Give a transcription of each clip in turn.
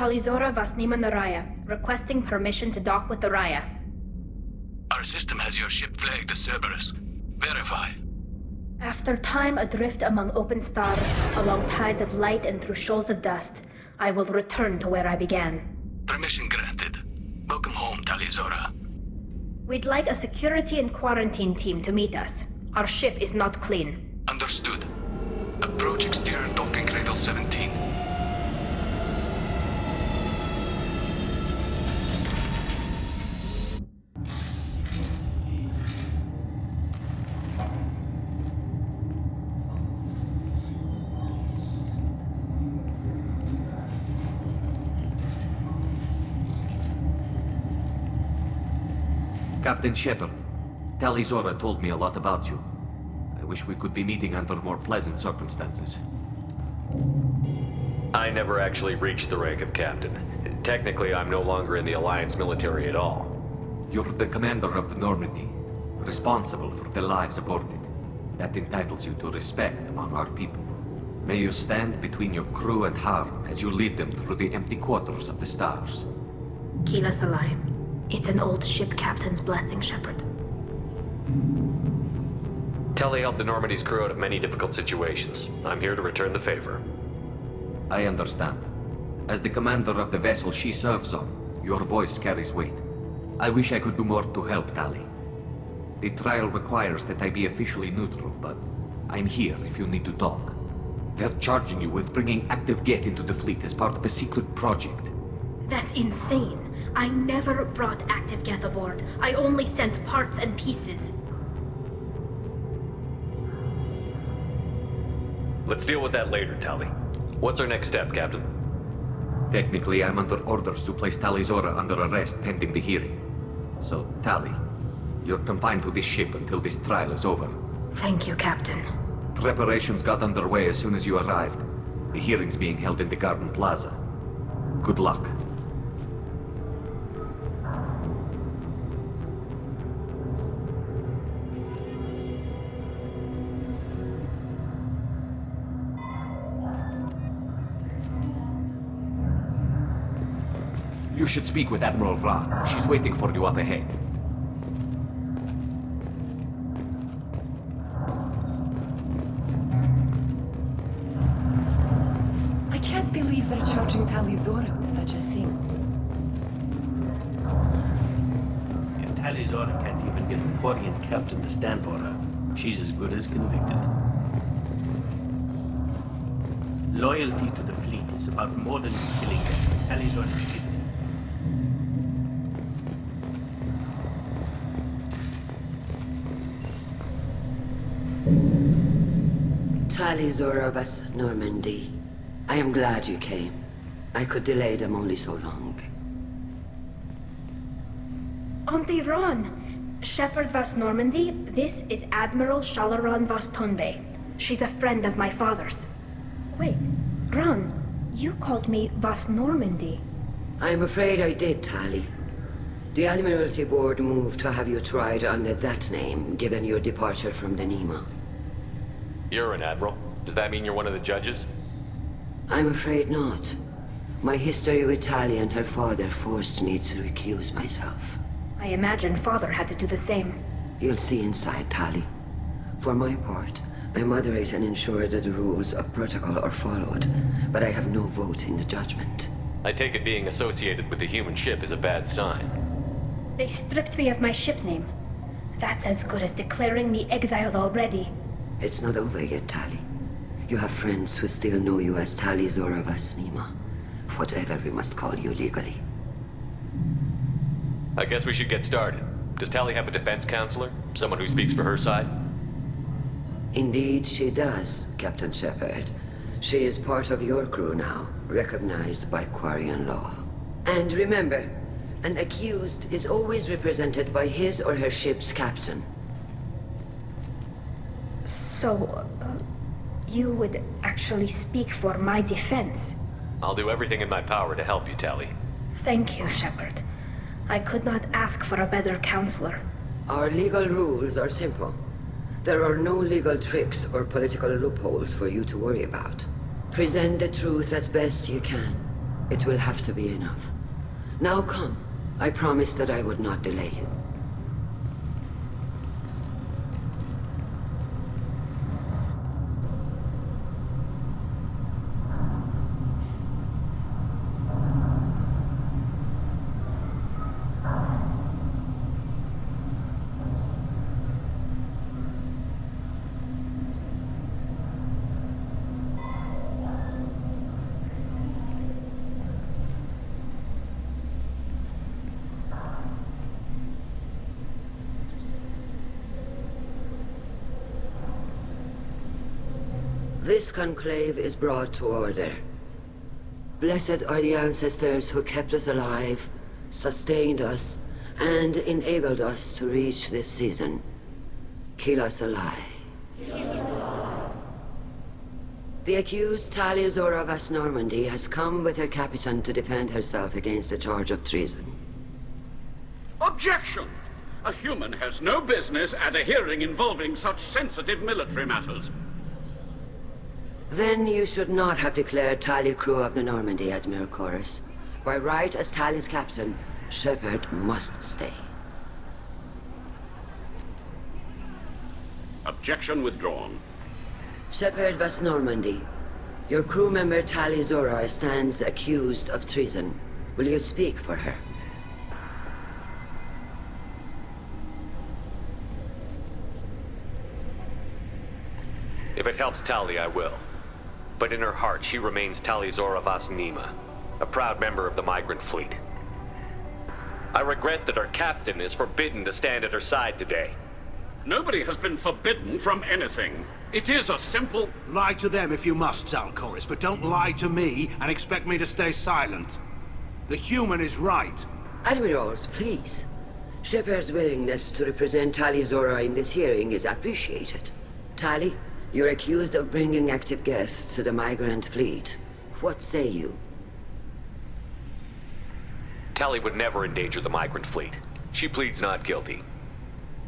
Talizora Vasnima Naraya, requesting permission to dock with the Raya. Our system has your ship flagged as Cerberus. Verify. After time adrift among open stars, along tides of light and through shoals of dust, I will return to where I began. Permission granted. Welcome home, Talizora. We'd like a security and quarantine team to meet us. Our ship is not clean. Understood. Approach exterior docking cradle 17. Captain Shepard, Talizora told me a lot about you. I wish we could be meeting under more pleasant circumstances. I never actually reached the rank of captain. Technically, I'm no longer in the Alliance military at all. You're the commander of the Normandy, responsible for the lives aboard it. That entitles you to respect among our people. May you stand between your crew and harm as you lead them through the empty quarters of the stars. Kila Salai. It's an old ship captain's blessing, Shepard. Telly helped the Normandy's crew out of many difficult situations. I'm here to return the favor. I understand. As the commander of the vessel she serves on, your voice carries weight. I wish I could do more to help, Tali. The trial requires that I be officially neutral, but I'm here if you need to talk. They're charging you with bringing active Geth into the fleet as part of a secret project. That's insane. I never brought active Geth aboard. I only sent parts and pieces. Let's deal with that later, Tali. What's our next step, Captain? Technically, I'm under orders to place Talizora under arrest pending the hearing. So, Tali, you're confined to this ship until this trial is over. Thank you, Captain. Preparations got underway as soon as you arrived. The hearing's being held in the Garden Plaza. Good luck. You should speak with Admiral Ra. She's waiting for you up ahead. I can't believe they're charging Talizora with such a thing. If Talizora can't even get the Quarian captain to stand for her, she's as good as convicted. Loyalty to the fleet is about more than killing them. Talizora is guilty. Talizora Vas Normandy. I am glad you came. I could delay them only so long. Auntie Ron! Shepard Vas Normandy, this is Admiral Shalaran Vas Tonbe. She's a friend of my father's. Wait, Ron, you called me Vas Normandy. I'm afraid I did, Tali. The Admiralty Board moved to have you tried under that name, given your departure from the Nima. You're an admiral. Does that mean you're one of the judges? I'm afraid not. My history with Tali and her father forced me to recuse myself. I imagine father had to do the same. You'll see inside, Tali. For my part, I moderate and ensure that the rules of protocol are followed, but I have no vote in the judgment. I take it being associated with the human ship is a bad sign. They stripped me of my ship name. That's as good as declaring me exiled already. It's not over yet, Tali. You have friends who still know you as Talizora Vasnima. Whatever we must call you legally. I guess we should get started. Does Tali have a defense counselor? Someone who speaks for her side? Indeed she does, Captain Shepard. She is part of your crew now, recognized by Quarian law. And remember, an accused is always represented by his or her ship's captain. So, you would actually speak for my defense? I'll do everything in my power to help you, Tali. Thank you, Shepard. I could not ask for a better counselor. Our legal rules are simple. There are no legal tricks or political loopholes for you to worry about. Present the truth as best you can. It will have to be enough. Now come. I promised that I would not delay you. This conclave is brought to order. Blessed are the ancestors who kept us alive, sustained us, and enabled us to reach this season. Keep us alive. The accused Talia Zora Vas Normandy has come with her captain to defend herself against a charge of treason. Objection! A human has no business at a hearing involving such sensitive military matters. Then you should not have declared Talia crew of the Normandy, Admiral Chorus. By right as Talia's captain, Shepard must stay. Objection withdrawn. Shepard Vas Normandy, your crew member Talia Zora stands accused of treason. Will you speak for her? If it helps Tali, I will. But in her heart, she remains Talia Zora Vas Nema, a proud member of the migrant fleet. I regret that our captain is forbidden to stand at her side today. Nobody has been forbidden from anything. It is a simple... Lie to them if you must, Zalcoris, but don't lie to me and expect me to stay silent. The human is right. Admirals, please. Shepard's willingness to represent Talia Zora in this hearing is appreciated. Tali, you're accused of bringing active guests to the migrant fleet. What say you? Tali would never endanger the migrant fleet. She pleads not guilty.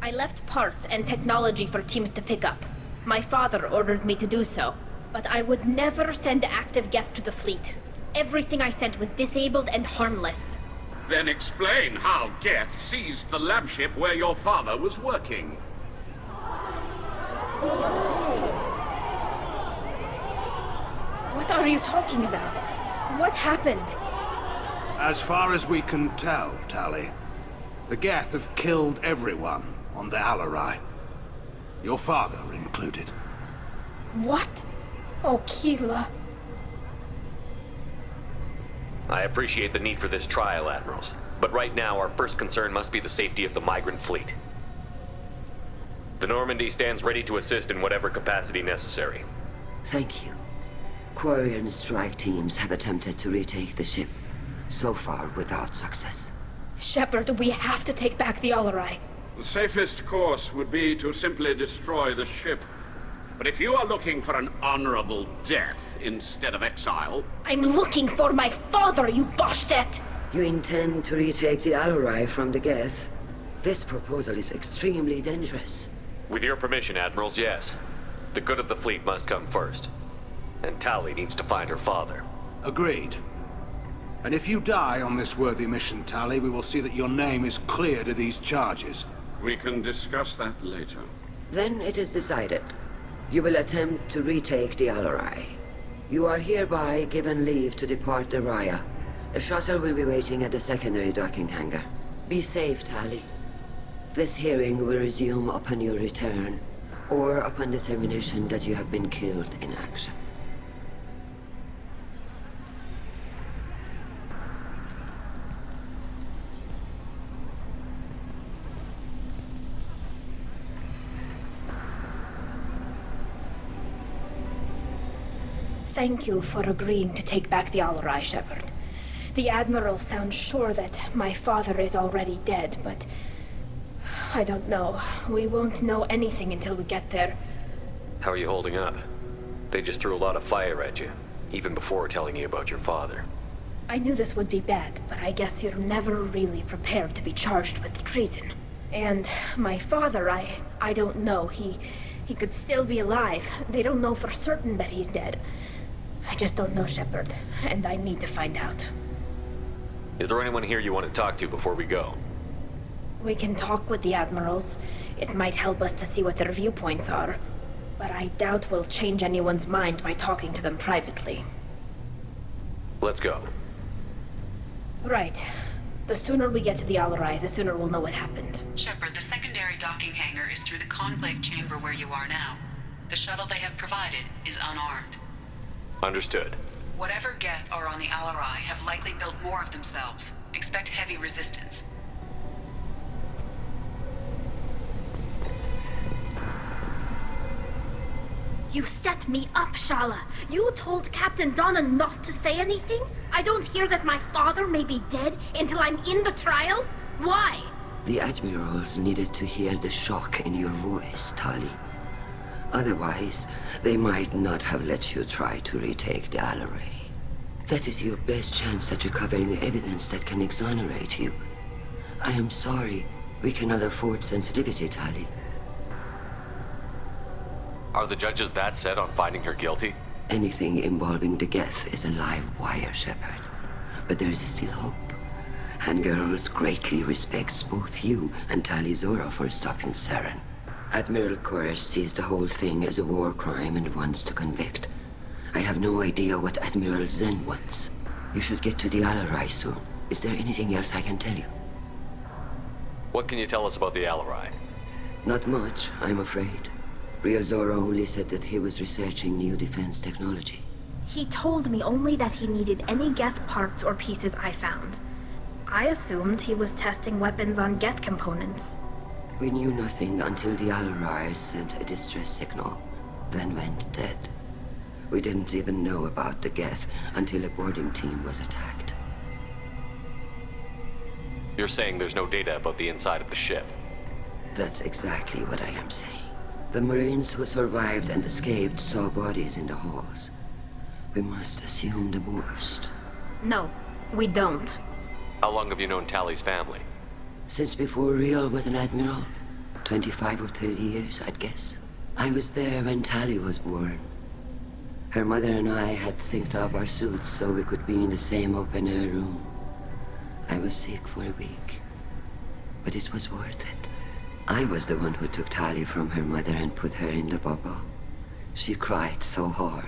I left parts and technology for teams to pick up. My father ordered me to do so, but I would never send active guests to the fleet. Everything I sent was disabled and harmless. Then explain how Geth seized the lab ship where your father was working. What are you talking about? What happened? As far as we can tell, Tali, the Geth have killed everyone on the Alarai. Your father included. What? Oh, Keela. I appreciate the need for this trial, Admirals. But right now, our first concern must be the safety of the migrant fleet. The Normandy stands ready to assist in whatever capacity necessary. Thank you. Quarian strike teams have attempted to retake the ship, so far without success. Shepard, we have to take back the Alarai. The safest course would be to simply destroy the ship. But if you are looking for an honorable death instead of exile... I'm looking for my father, you Bastet! You intend to retake the Alarai from the Geth? This proposal is extremely dangerous. With your permission, Admirals, yes. The good of the fleet must come first. And Tali needs to find her father. Agreed. And if you die on this worthy mission, Tali, we will see that your name is cleared of these charges. We can discuss that later. Then it is decided. You will attempt to retake the Alarai. You are hereby given leave to depart the Raya. A shuttle will be waiting at the secondary docking hangar. Be safe, Tali. This hearing will resume upon your return, or upon determination that you have been killed in action. Thank you for agreeing to take back the Alarai, Shepard. The Admiral sounds sure that my father is already dead, but... I don't know. We won't know anything until we get there. How are you holding up? They just threw a lot of fire at you, even before telling you about your father. I knew this would be bad, but I guess you're never really prepared to be charged with treason. And my father, I don't know. He could still be alive. They don't know for certain that he's dead. I just don't know, Shepard, and I need to find out. Is there anyone here you want to talk to before we go? We can talk with the Admirals. It might help us to see what their viewpoints are. But I doubt we'll change anyone's mind by talking to them privately. Let's go. Right. The sooner we get to the Alarai, the sooner we'll know what happened. Shepard, the secondary docking hangar is through the conclave chamber where you are now. The shuttle they have provided is unarmed. Understood. Whatever Geth are on the Alarai have likely built more of themselves. Expect heavy resistance. You set me up, Shala. You told Captain Donna not to say anything? I don't hear that my father may be dead until I'm in the trial? Why? The Admirals needed to hear the shock in your voice, Tali. Otherwise, they might not have let you try to retake the Alarai. That is your best chance at recovering evidence that can exonerate you. I am sorry. We cannot afford sensitivity, Tali. Are the judges that set on finding her guilty? Anything involving the Geth is a live wire, Shepard. But there is still hope. And Girls greatly respects both you and Tali Zora for stopping Saren. Admiral Koresh sees the whole thing as a war crime and wants to convict. I have no idea what Admiral Zen wants. You should get to the Alarai soon. Is there anything else I can tell you? What can you tell us about the Alarai? Not much, I'm afraid. Real Zora only said that he was researching new defense technology. He told me only that he needed any Geth parts or pieces I found. I assumed he was testing weapons on Geth components. We knew nothing until the Alarai sent a distress signal, then went dead. We didn't even know about the Geth until a boarding team was attacked. You're saying there's no data about the inside of the ship? That's exactly what I am saying. The Marines who survived and escaped saw bodies in the halls. We must assume the worst. No, we don't. How long have you known Tali's family? Since before Riel was an admiral. 25 or 30 years, I'd guess. I was there when Tali was born. Her mother and I had synced up our suits so we could be in the same open-air room. I was sick for a week, but it was worth it. I was the one who took Tali from her mother and put her in the bubble. She cried so hard.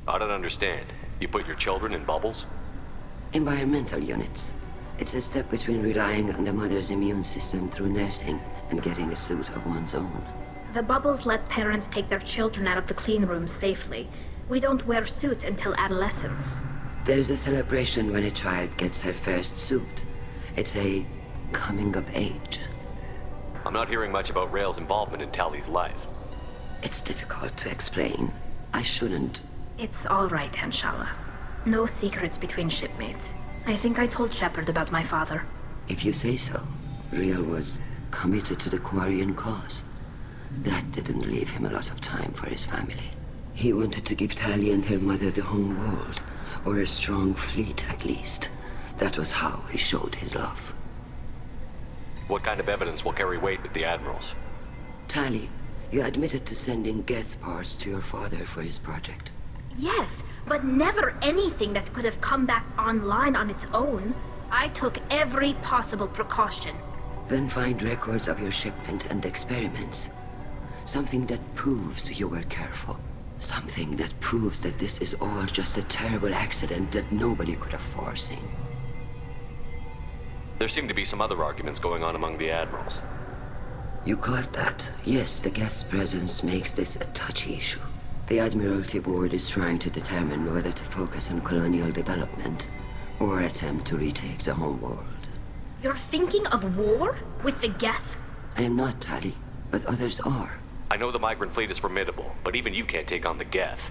I don't understand. You put your children in bubbles? Environmental units. It's a step between relying on the mother's immune system through nursing and getting a suit of one's own. The bubbles let parents take their children out of the clean rooms safely. We don't wear suits until adolescence. There's a celebration when a child gets her first suit. It's a coming of age. I'm not hearing much about Rael's involvement in Tali's life. It's difficult to explain. I shouldn't. It's all right, Anshala. No secrets between shipmates. I think I told Shepard about my father. If you say so. Riel was committed to the Quarian cause. That didn't leave him a lot of time for his family. He wanted to give Tali and her mother the home world, or a strong fleet at least. That was how he showed his love. What kind of evidence will carry weight with the Admirals? Tali, you admitted to sending Geth parts to your father for his project. Yes, but never anything that could have come back online on its own. I took every possible precaution. Then find records of your shipment and experiments. Something that proves you were careful. Something that proves that this is all just a terrible accident that nobody could have foreseen. There seem to be some other arguments going on among the Admirals. You caught that? Yes, the Geth's presence makes this a touchy issue. The Admiralty Board is trying to determine whether to focus on colonial development or attempt to retake the home world. You're thinking of war? With the Geth? I am not, Tali, but others are. I know the migrant fleet is formidable, but even you can't take on the Geth.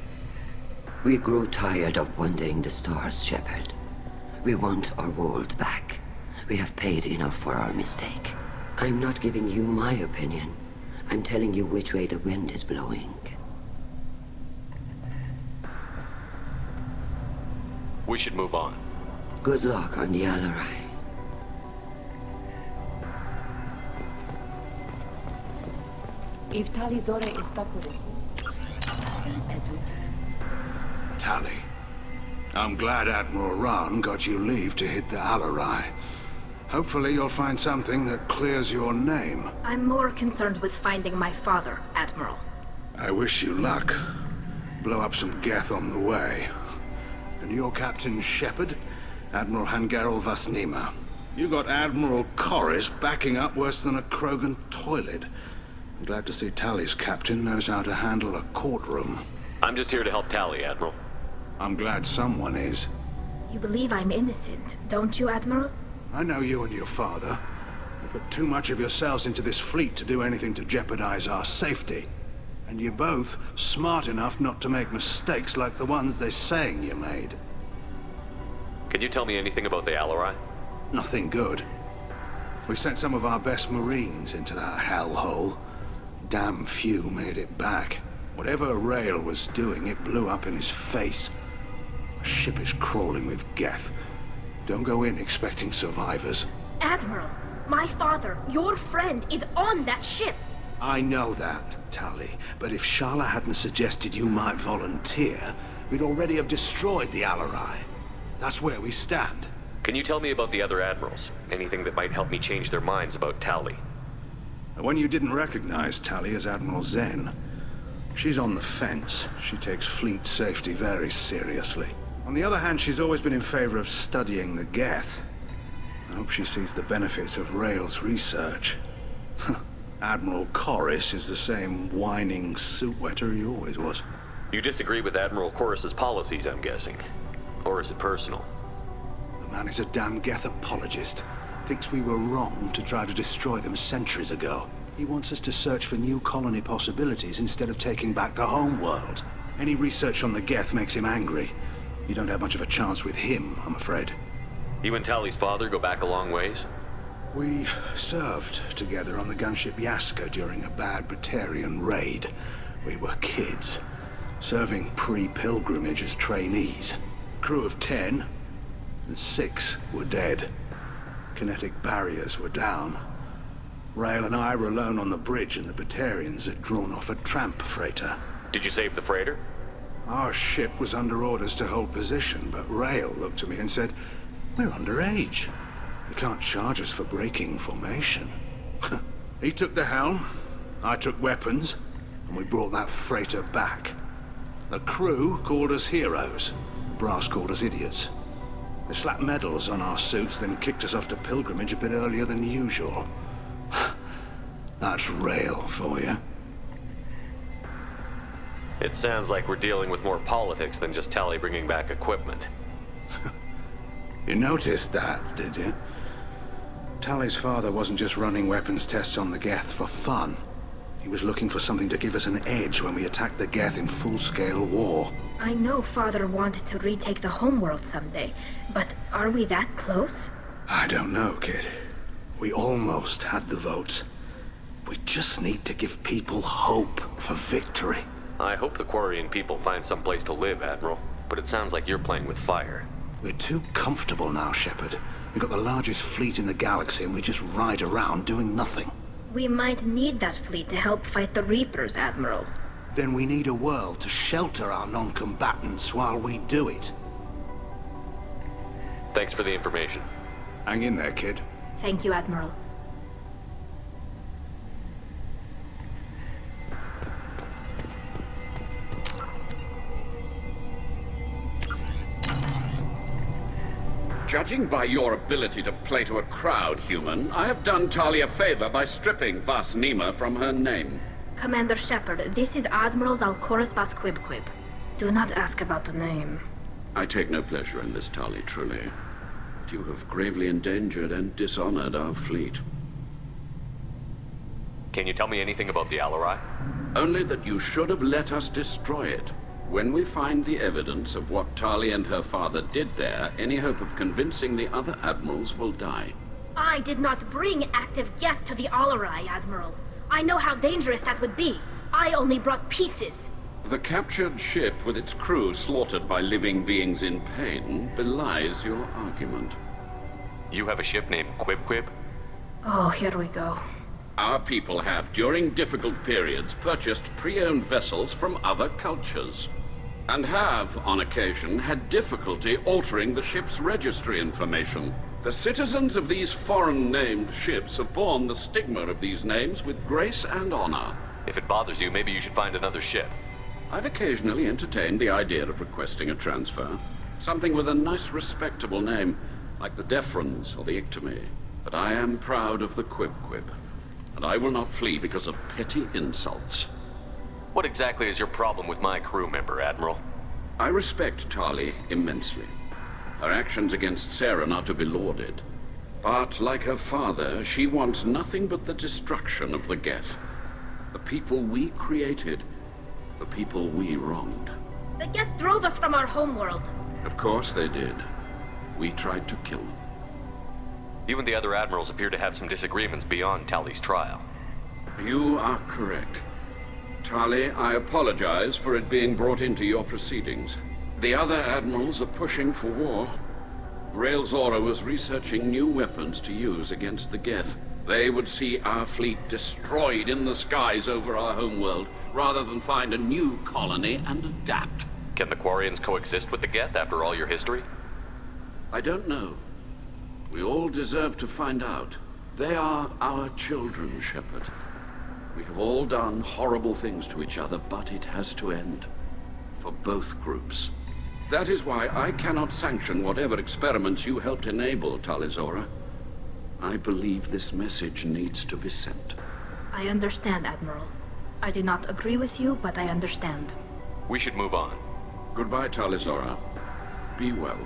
We grow tired of wandering the stars, Shepard. We want our world back. We have paid enough for our mistake. I'm not giving you my opinion. I'm telling you which way the wind is blowing. We should move on. Good luck on the Alarai. If Tali Zora is stuck with it, Tali, I'm glad Admiral Rahn got you leave to hit the Alarai. Hopefully you'll find something that clears your name. I'm more concerned with finding my father, Admiral. I wish you luck. Blow up some Geth on the way. And your Captain Shepard? Admiral Hangarel Vasnima. You got Admiral Corris backing up worse than a Krogan toilet. I'm glad to see Tali's captain knows how to handle a courtroom. I'm just here to help Tali, Admiral. I'm glad someone is. You believe I'm innocent, don't you, Admiral? I know you and your father. You put too much of yourselves into this fleet to do anything to jeopardize our safety. And you're both smart enough not to make mistakes like the ones they're saying you made. Can you tell me anything about the Alarai? Nothing good. We sent some of our best Marines into that hellhole. Damn few made it back. Whatever Rael was doing, it blew up in his face. The ship is crawling with Geth. Don't go in expecting survivors. Admiral, my father, your friend, is on that ship. I know that, Tali, but if Shala hadn't suggested you might volunteer, we'd already have destroyed the Alarai. That's where we stand. Can you tell me about the other admirals? Anything that might help me change their minds about Tali? When you didn't recognize Tali as Admiral Zen, she's on the fence. She takes fleet safety very seriously. On the other hand, she's always been in favor of studying the Geth. I hope she sees the benefits of Rael's research. Admiral Corris is the same whining suit-wetter he always was. You disagree with Admiral Corris's policies, I'm guessing. Or is it personal? The man is a damn Geth apologist. Thinks we were wrong to try to destroy them centuries ago. He wants us to search for new colony possibilities instead of taking back the home world. Any research on the Geth makes him angry. You don't have much of a chance with him, I'm afraid. You and Tali's father go back a long ways? We served together on the gunship Yaska during a bad Batarian raid. We were kids, serving pre-pilgrimage as trainees. Crew of 10, and 6 were dead. Kinetic barriers were down. Rael and I were alone on the bridge, and the Batarians had drawn off a tramp freighter. Did you save the freighter? Our ship was under orders to hold position, but Rael looked at me and said, "We're underage. You can't charge us for breaking formation." He took the helm, I took weapons, and we brought that freighter back. The crew called us heroes. Brass called us idiots. They slapped medals on our suits, then kicked us off to pilgrimage a bit earlier than usual. That's Rael for you. It sounds like we're dealing with more politics than just Tali bringing back equipment. You noticed that, did you? Tali's father wasn't just running weapons tests on the Geth for fun. He was looking for something to give us an edge when we attacked the Geth in full-scale war. I know Father wanted to retake the homeworld someday, but are we that close? I don't know, kid. We almost had the votes. We just need to give people hope for victory. I hope the Quarian people find some place to live, Admiral, but it sounds like you're playing with fire. We're too comfortable now, Shepard. We've got the largest fleet in the galaxy and we just ride around doing nothing. We might need that fleet to help fight the Reapers, Admiral. Then we need a world to shelter our non-combatants while we do it. Thanks for the information. Hang in there, kid. Thank you, Admiral. Judging by your ability to play to a crowd, human, I have done Tali a favor by stripping Vasnima from her name. Commander Shepard, this is Admiral Zalkoris Vasquibquib. Do not ask about the name. I take no pleasure in this, Tali, truly. But you have gravely endangered and dishonored our fleet. Can you tell me anything about the Alarai? Only that you should have let us destroy it. When we find the evidence of what Tali and her father did there, any hope of convincing the other admirals will die. I did not bring active Geth to the Alarai, Admiral. I know how dangerous that would be. I only brought pieces. The captured ship with its crew slaughtered by living beings in pain belies your argument. You have a ship named Quib? Oh, here we go. Our people have, during difficult periods, purchased pre-owned vessels from other cultures. And have, on occasion, had difficulty altering the ship's registry information. The citizens of these foreign-named ships have borne the stigma of these names with grace and honor. If it bothers you, maybe you should find another ship. I've occasionally entertained the idea of requesting a transfer. Something with a nice, respectable name, like the Defrons or the Ictomy. But I am proud of the Quib-Quib, and I will not flee because of petty insults. What exactly is your problem with my crew member, Admiral? I respect Tali immensely. Her actions against Saren are to be lauded. But, like her father, she wants nothing but the destruction of the Geth. The people we created. The people we wronged. The Geth drove us from our homeworld. Of course they did. We tried to kill them. You and the other admirals appear to have some disagreements beyond Tali's trial. You are correct. Tali, I apologize for it being brought into your proceedings. The other admirals are pushing for war. Rael Zora was researching new weapons to use against the Geth. They would see our fleet destroyed in the skies over our homeworld, rather than find a new colony and adapt. Can the Quarians coexist with the Geth after all your history? I don't know. We all deserve to find out. They are our children, Shepard. We have all done horrible things to each other, but it has to end. For both groups. That is why I cannot sanction whatever experiments you helped enable, Talizora. I believe this message needs to be sent. I understand, Admiral. I do not agree with you, but I understand. We should move on. Goodbye, Talizora. Be well.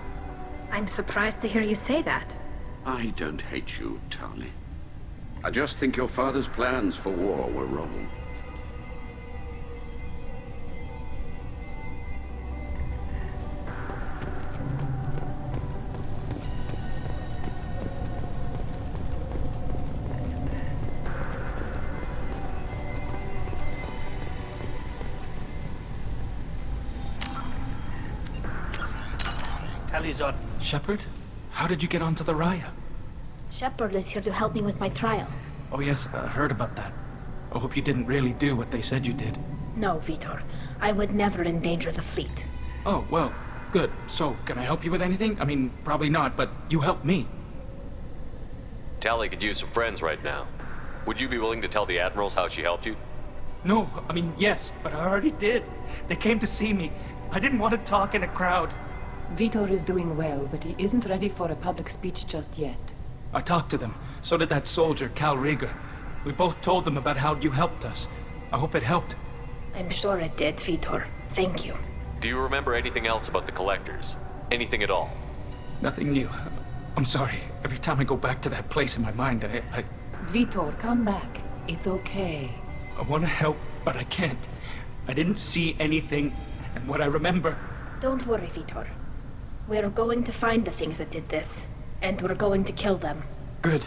I'm surprised to hear you say that. I don't hate you, Tali. I just think your father's plans for war were wrong. Tali's on. Shepard? How did you get onto the Raya? Shepard is here to help me with my trial. Oh yes, I heard about that. I hope you didn't really do what they said you did. No, Vitor. I would never endanger the fleet. Oh, well, good. So, can I help you with anything? I mean, probably not, but you helped me. Tali could use some friends right now. Would you be willing to tell the admirals how she helped you? No, I mean, yes, but I already did. They came to see me. I didn't want to talk in a crowd. Vitor is doing well, but he isn't ready for a public speech just yet. I talked to them. So did that soldier, Cal Rieger. We both told them about how you helped us. I hope it helped. I'm sure it did, Vitor. Thank you. Do you remember anything else about the Collectors? Anything at all? Nothing new. I'm sorry. Every time I go back to that place in my mind, I Vitor, come back. It's okay. I want to help, but I can't. I didn't see anything, and what I remember... Don't worry, Vitor. We're going to find the things that did this, and we're going to kill them. Good.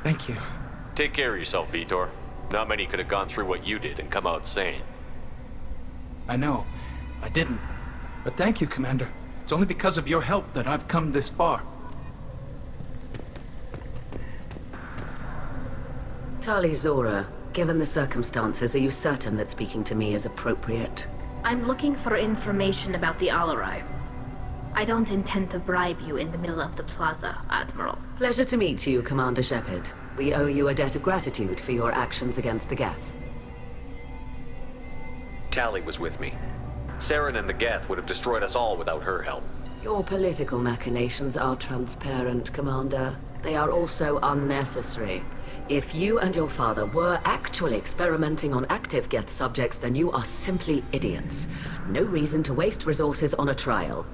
Thank you. Take care of yourself, Vitor. Not many could have gone through what you did and come out sane. I know. I didn't. But thank you, Commander. It's only because of your help that I've come this far. Tali Zora, given the circumstances, are you certain that speaking to me is appropriate? I'm looking for information about the Alarai. I don't intend to bribe you in the middle of the plaza, Admiral. Pleasure to meet you, Commander Shepard. We owe you a debt of gratitude for your actions against the Geth. Tali was with me. Saren and the Geth would have destroyed us all without her help. Your political machinations are transparent, Commander. They are also unnecessary. If you and your father were actually experimenting on active Geth subjects, then you are simply idiots. No reason to waste resources on a trial.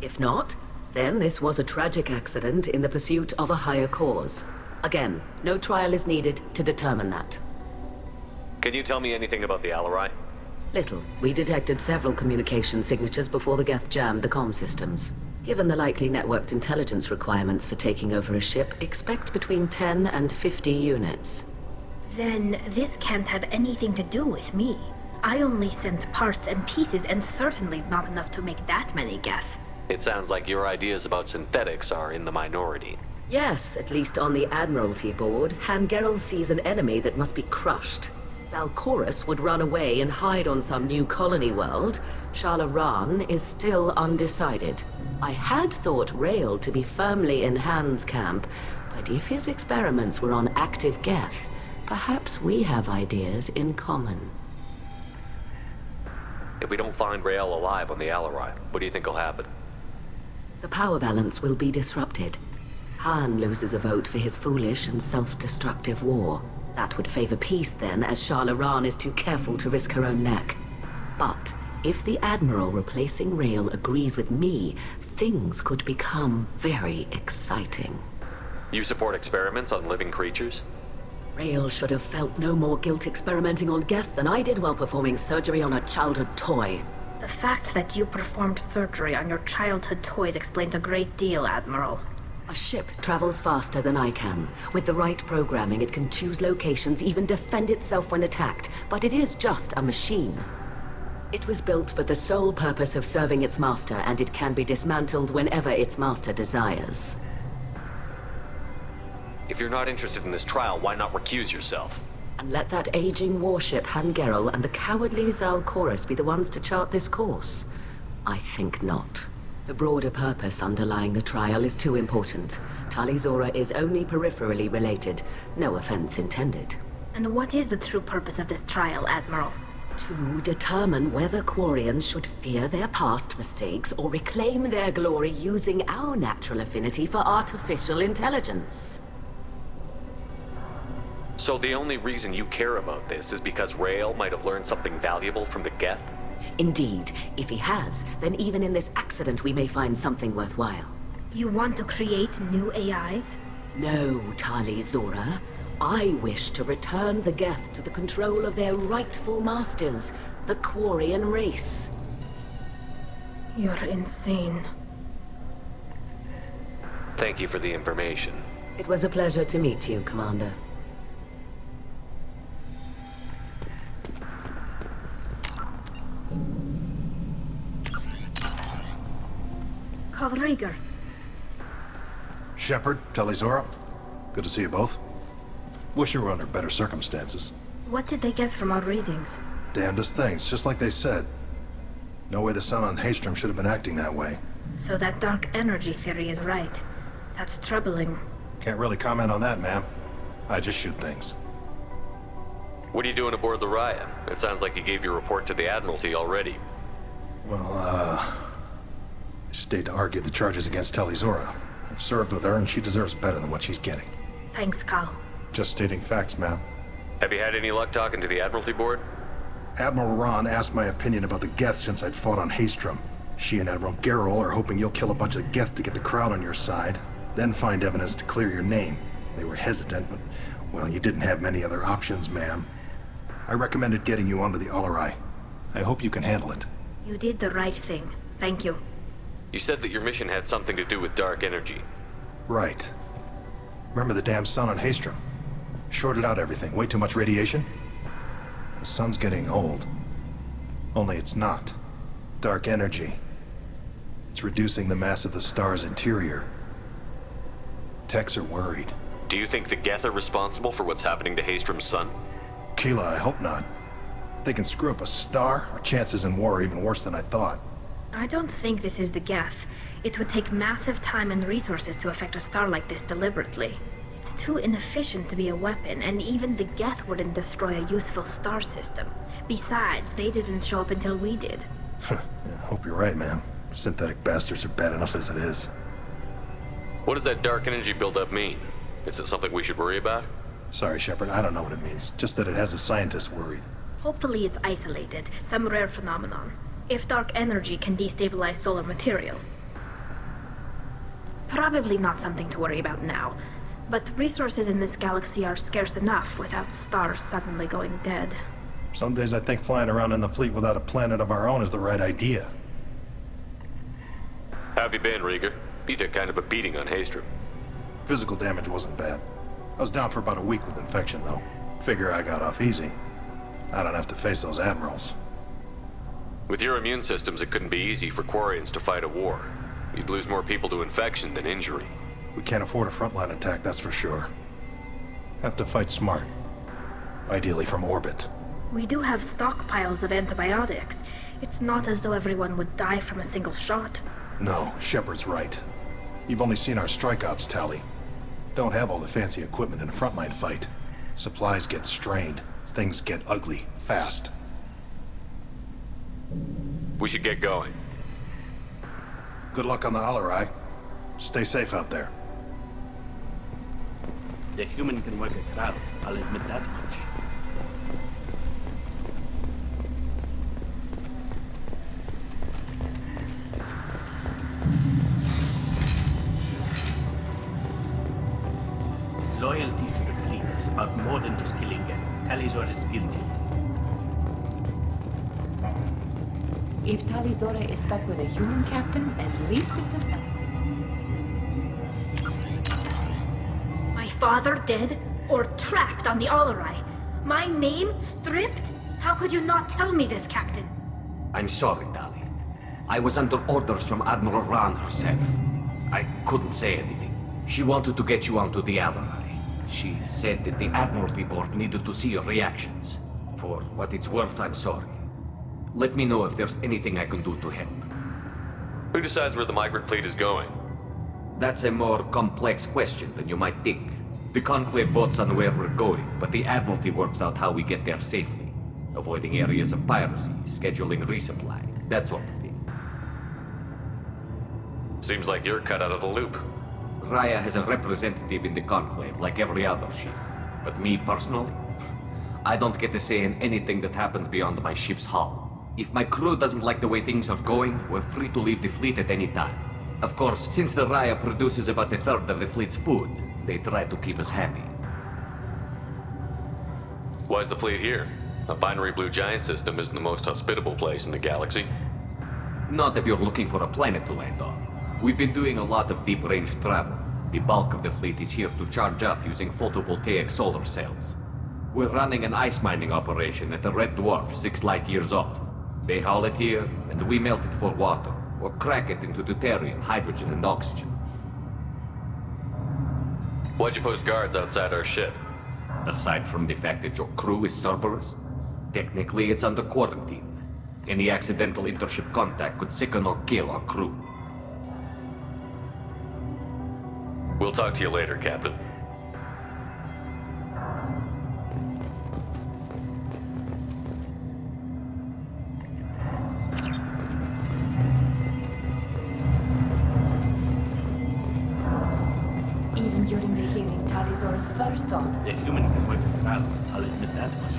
If not, then this was a tragic accident in the pursuit of a higher cause. Again, no trial is needed to determine that. Can you tell me anything about the Alarai? Little. We detected several communication signatures before the Geth jammed the comm systems. Given the likely networked intelligence requirements for taking over a ship, expect between 10 and 50 units. Then this can't have anything to do with me. I only sent parts and pieces, and certainly not enough to make that many Geth. It sounds like your ideas about synthetics are in the minority. Yes, at least on the Admiralty board, Han Gerrel sees an enemy that must be crushed. Zalcorus would run away and hide on some new colony world. Shalaran is still undecided. I had thought Rael to be firmly in Han's camp, but if his experiments were on active Geth, perhaps we have ideas in common. If we don't find Rael alive on the Alarai, what do you think will happen? The power balance will be disrupted. Han loses a vote for his foolish and self-destructive war. That would favor peace then, as Shalaran is too careful to risk her own neck. But if the Admiral replacing Rael agrees with me, things could become very exciting. You support experiments on living creatures? Rael should have felt no more guilt experimenting on Geth than I did while performing surgery on a childhood toy. The fact that you performed surgery on your childhood toys explains a great deal, Admiral. A ship travels faster than I can. With the right programming, it can choose locations, even defend itself when attacked. But it is just a machine. It was built for the sole purpose of serving its master, and it can be dismantled whenever its master desires. If you're not interested in this trial, why not recuse yourself? And let that aging warship Hangerel and the cowardly Zalcorus be the ones to chart this course? I think not. The broader purpose underlying the trial is too important. Tali'Zorah is only peripherally related. No offense intended. And what is the true purpose of this trial, Admiral? To determine whether Quarians should fear their past mistakes or reclaim their glory using our natural affinity for artificial intelligence. So the only reason you care about this is because Rael might have learned something valuable from the Geth? Indeed. If he has, then even in this accident we may find something worthwhile. You want to create new AIs? No, Tali'Zorah. I wish to return the Geth to the control of their rightful masters, the Quarian race. You're insane. Thank you for the information. It was a pleasure to meet you, Commander. Rieger. Shepard, Tali'Zorah. Good to see you both. Wish you were under better circumstances. What did they get from our readings? Damnedest things, just like they said. No way the sun on Haestrom should have been acting that way. So that dark energy theory is right. That's troubling. Can't really comment on that, ma'am. I just shoot things. What are you doing aboard the Raya? It sounds like you gave your report to the Admiralty already. Well, I stayed to argue the charges against Tali'Zorah. I've served with her, and she deserves better than what she's getting. Thanks, Cal. Just stating facts, ma'am. Have you had any luck talking to the Admiralty board? Admiral Ron asked my opinion about the Geth since I'd fought on Haestrom. She and Admiral Gerrel are hoping you'll kill a bunch of Geth to get the crowd on your side, then find evidence to clear your name. They were hesitant, but, well, you didn't have many other options, ma'am. I recommended getting you onto the Alarai. I hope you can handle it. You did the right thing. Thank you. You said that your mission had something to do with dark energy. Right. Remember the damn sun on Haestrom? Shorted out everything. Way too much radiation? The sun's getting old. Only it's not. Dark energy. It's reducing the mass of the star's interior. Techs are worried. Do you think the Geth are responsible for what's happening to Haestrom's sun? Keela, I hope not. If they can screw up a star, our chances in war are even worse than I thought. I don't think this is the Geth. It would take massive time and resources to affect a star like this deliberately. It's too inefficient to be a weapon, and even the Geth wouldn't destroy a useful star system. Besides, they didn't show up until we did. Yeah, hope you're right, ma'am. Synthetic bastards are bad enough as it is. What does that dark energy buildup mean? Is it something we should worry about? Sorry, Shepard, I don't know what it means. Just that it has the scientists worried. Hopefully it's isolated, some rare phenomenon. If dark energy can destabilize solar material. Probably not something to worry about now. But resources in this galaxy are scarce enough without stars suddenly going dead. Some days I think flying around in the fleet without a planet of our own is the right idea. How have you been, Rieger? You took kind of a beating on Haestrom. Physical damage wasn't bad. I was down for about a week with infection, though. Figure I got off easy. I don't have to face those admirals. With your immune systems, it couldn't be easy for Quarians to fight a war. You'd lose more people to infection than injury. We can't afford a frontline attack, that's for sure. Have to fight smart. Ideally from orbit. We do have stockpiles of antibiotics. It's not as though everyone would die from a single shot. No, Shepard's right. You've only seen our strike ops tally. Don't have all the fancy equipment in a frontline fight. Supplies get strained. Things get ugly, fast. We should get going. Good luck on the Alarai. Stay safe out there. The human can work a crowd, I'll admit that much. Loyalty to the fleet is about more than just killing it. Talizor is guilty. If Talizora is stuck with a human captain, at least it's a... My father dead? Or trapped on the Alarai? My name stripped? How could you not tell me this, Captain? I'm sorry, Tali. I was under orders from Admiral Ran herself. I couldn't say anything. She wanted to get you onto the Alarai. She said that the Admiralty Board needed to see your reactions. For what it's worth, I'm sorry. Let me know if there's anything I can do to help. Who decides where the migrant fleet is going? That's a more complex question than you might think. The Conclave votes on where we're going, but the Admiralty works out how we get there safely. Avoiding areas of piracy, scheduling resupply, that sort of thing. Seems like you're cut out of the loop. Raya has a representative in the Conclave, like every other ship. But me, personally, I don't get to say in anything that happens beyond my ship's hull. If my crew doesn't like the way things are going, we're free to leave the fleet at any time. Of course, since the Raya produces about a third of the fleet's food, they try to keep us happy. Why's the fleet here? A binary blue giant system isn't the most hospitable place in the galaxy. Not if you're looking for a planet to land on. We've been doing a lot of deep-range travel. The bulk of the fleet is here to charge up using photovoltaic solar cells. We're running an ice mining operation at the Red Dwarf 6 light years off. They haul it here, and we melt it for water, or crack it into deuterium, hydrogen, and oxygen. Why'd you post guards outside our ship? Aside from the fact that your crew is Cerberus, technically it's under quarantine. Any accidental intership contact could sicken or kill our crew. We'll talk to you later, Captain. Even during the hearing, Talizora's first thought... The human can work a crowd, I'll admit that much.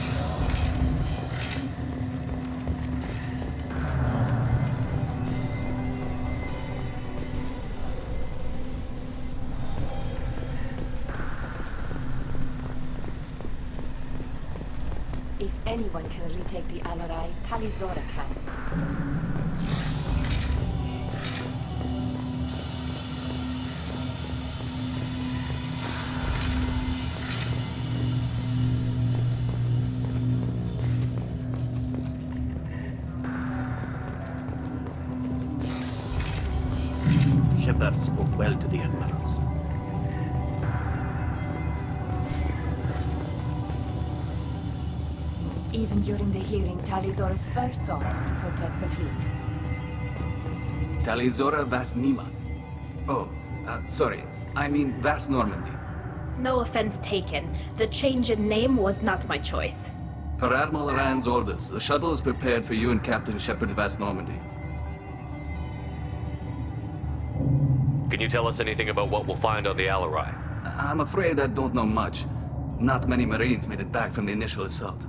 If anyone can retake the Alarai, Talizora can. Shepard spoke well to the admirals. Even during the hearing, Talizora's first thought is to protect the fleet. Talizora Vas Nima. Oh, sorry. I mean Vas Normandy. No offense taken. The change in name was not my choice. Per Admiral Rand's orders, the shuttle is prepared for you and Captain Shepard Vas Normandy. Can you tell us anything about what we'll find on the Alarai? I'm afraid I don't know much. Not many Marines made it back from the initial assault.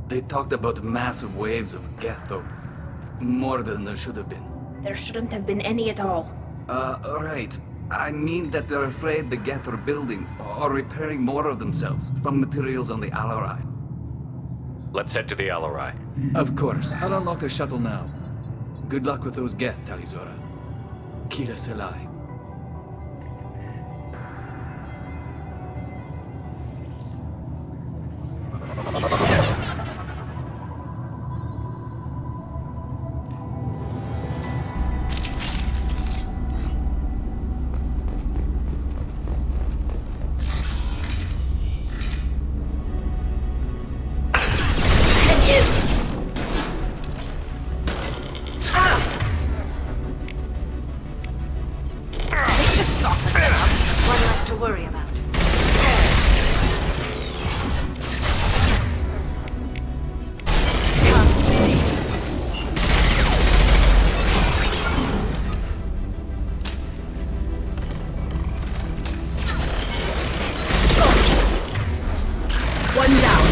They talked about massive waves of Geth, though. More than there should have been. There shouldn't have been any at all. Right. I mean that they're afraid the Geth are building or repairing more of themselves from materials on the Alarai. Let's head to the Alarai. Of course. I'll unlock the shuttle now. Good luck with those Geth, Talizora. Kila Selai. to worry about. One down.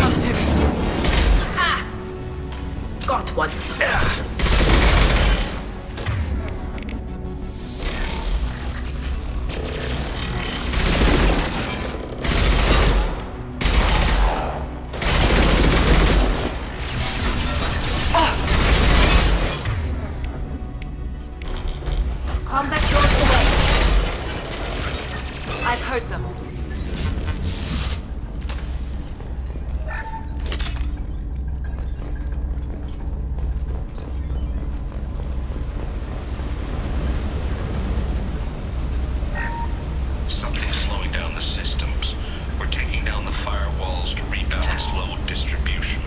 Come to me. Ah! Got one. Combat drones away. I've heard them. Something's slowing down the systems. We're taking down the firewalls to rebalance load distribution.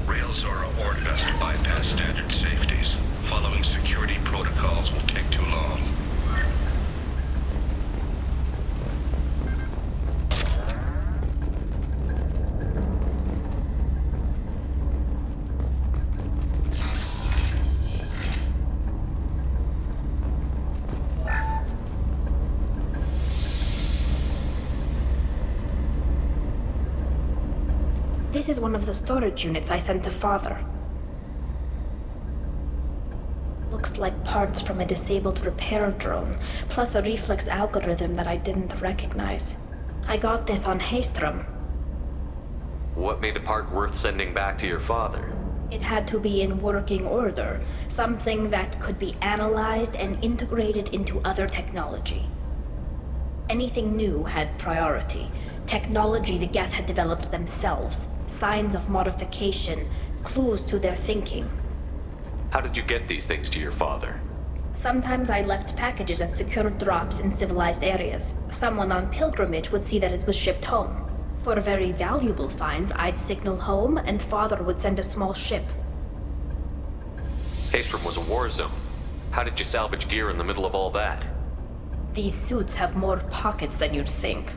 Rail Zora ordered us to bypass standard safeties. Following security protocols will take too long. This is one of the storage units I sent to Father. Looks like parts from a disabled repair drone, plus a reflex algorithm that I didn't recognize. I got this on Haestrom. What made a part worth sending back to your father? It had to be in working order, something that could be analyzed and integrated into other technology. Anything new had priority. Technology the Geth had developed themselves, signs of modification, clues to their thinking. How did you get these things to your father? Sometimes I left packages at secure drops in civilized areas. Someone on pilgrimage would see that it was shipped home. For very valuable finds, I'd signal home, and Father would send a small ship. Haestrom was a war zone. How did you salvage gear in the middle of all that? These suits have more pockets than you'd think.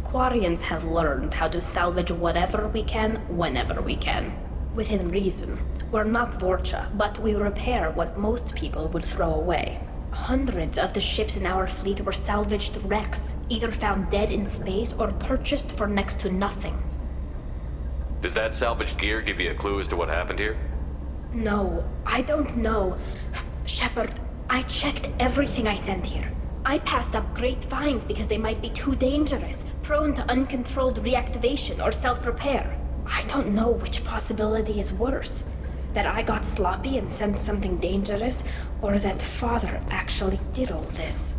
Quarians have learned how to salvage whatever we can, whenever we can. Within reason. We're not Vorcha, but we repair what most people would throw away. Hundreds of the ships in our fleet were salvaged wrecks, either found dead in space or purchased for next to nothing. Does that salvaged gear give you a clue as to what happened here? No, I don't know. Shepard, I checked everything I sent here. I passed up great finds because they might be too dangerous, prone to uncontrolled reactivation or self-repair. I don't know which possibility is worse. That I got sloppy and sent something dangerous, or that Father actually did all this.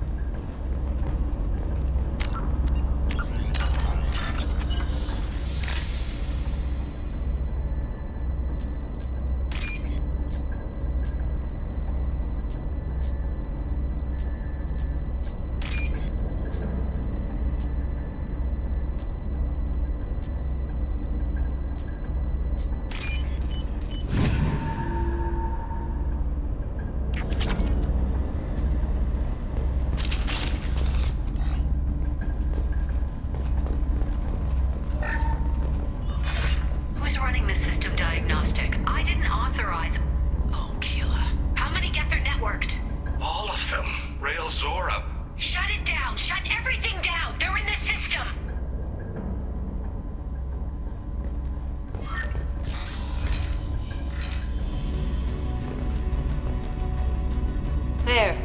There.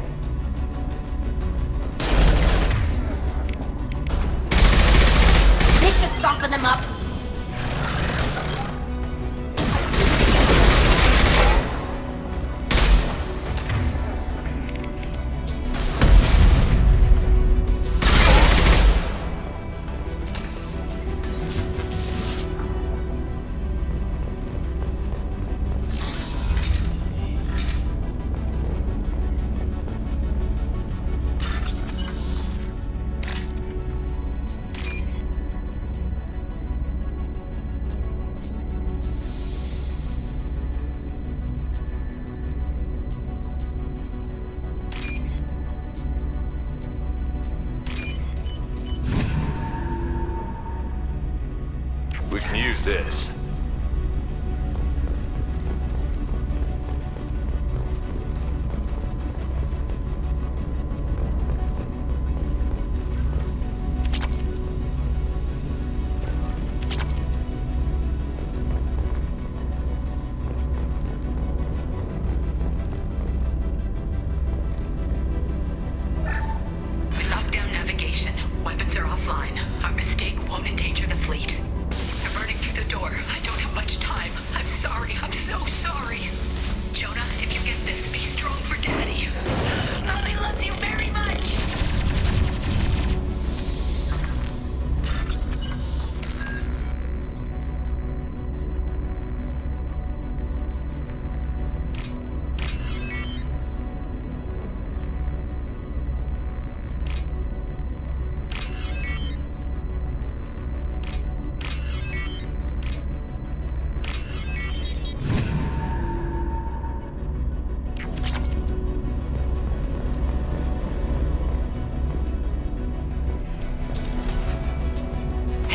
This should soften them up.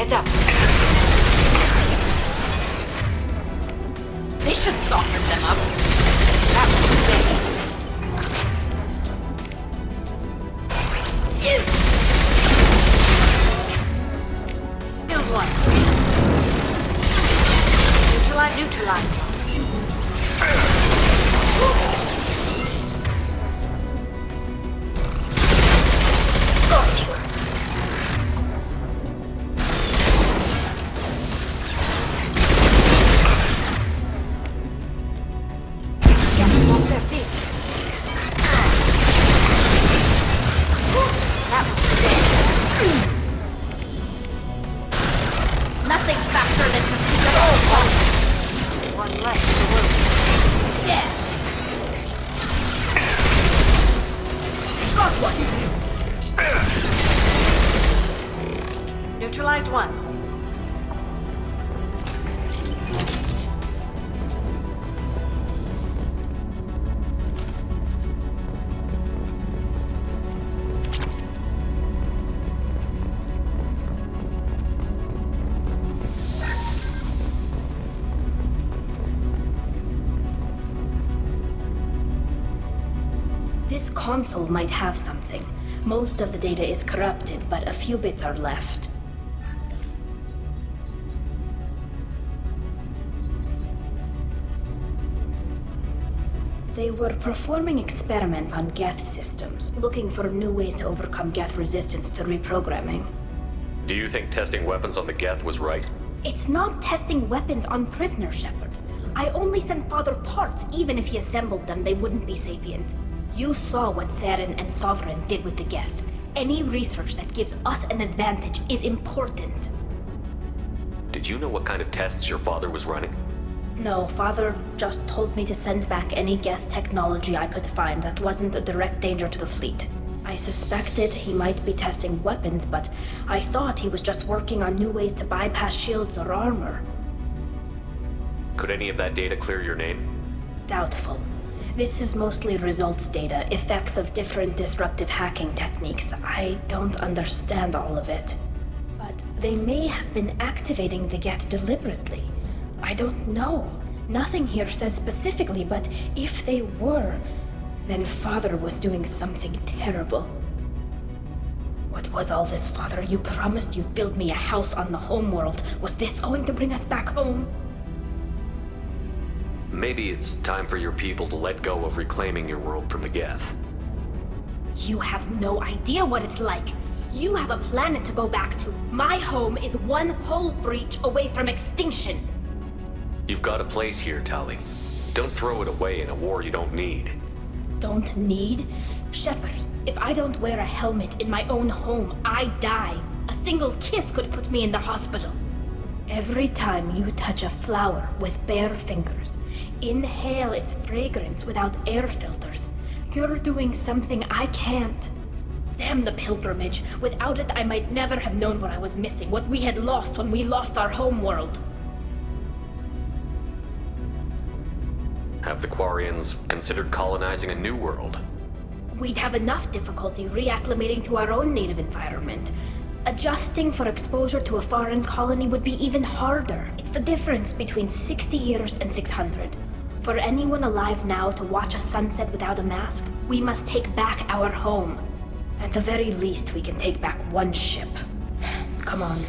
Get up. This should soften them up. That was steady. Killed one. Neutralize. Got you. Get them off their feet. That was dead. Nothing faster than pursuit of all quality. One leg in the room. Yeah. Got one. Neutralized one. This console might have something. Most of the data is corrupted, but a few bits are left. They were performing experiments on Geth systems, looking for new ways to overcome Geth resistance to reprogramming. Do you think testing weapons on the Geth was right? It's not testing weapons on prisoners, Shepard. I only sent Father parts. Even if he assembled them, they wouldn't be sapient. You saw what Saren and Sovereign did with the Geth. Any research that gives us an advantage is important. Did you know what kind of tests your father was running? No, Father just told me to send back any Geth technology I could find that wasn't a direct danger to the fleet. I suspected he might be testing weapons, but I thought he was just working on new ways to bypass shields or armor. Could any of that data clear your name? Doubtful. This is mostly results data, effects of different disruptive hacking techniques. I don't understand all of it. But they may have been activating the Geth deliberately. I don't know. Nothing here says specifically, but if they were, then Father was doing something terrible. What was all this, Father? You promised you'd build me a house on the homeworld. Was this going to bring us back home? Maybe it's time for your people to let go of reclaiming your world from the Geth. You have no idea what it's like. You have a planet to go back to. My home is one hull breach away from extinction. You've got a place here, Tali. Don't throw it away in a war you don't need. Don't need? Shepard, if I don't wear a helmet in my own home, I die. A single kiss could put me in the hospital. Every time you touch a flower with bare fingers, inhale its fragrance without air filters, you're doing something I can't. Damn the pilgrimage. Without it, I might never have known what I was missing, what we had lost when we lost our homeworld. Have the Quarians considered colonizing a new world? We'd have enough difficulty reacclimating to our own native environment. Adjusting for exposure to a foreign colony would be even harder. It's the difference between 60 years and 600. For anyone alive now to watch a sunset without a mask, we must take back our home. At the very least, we can take back one ship. Come on.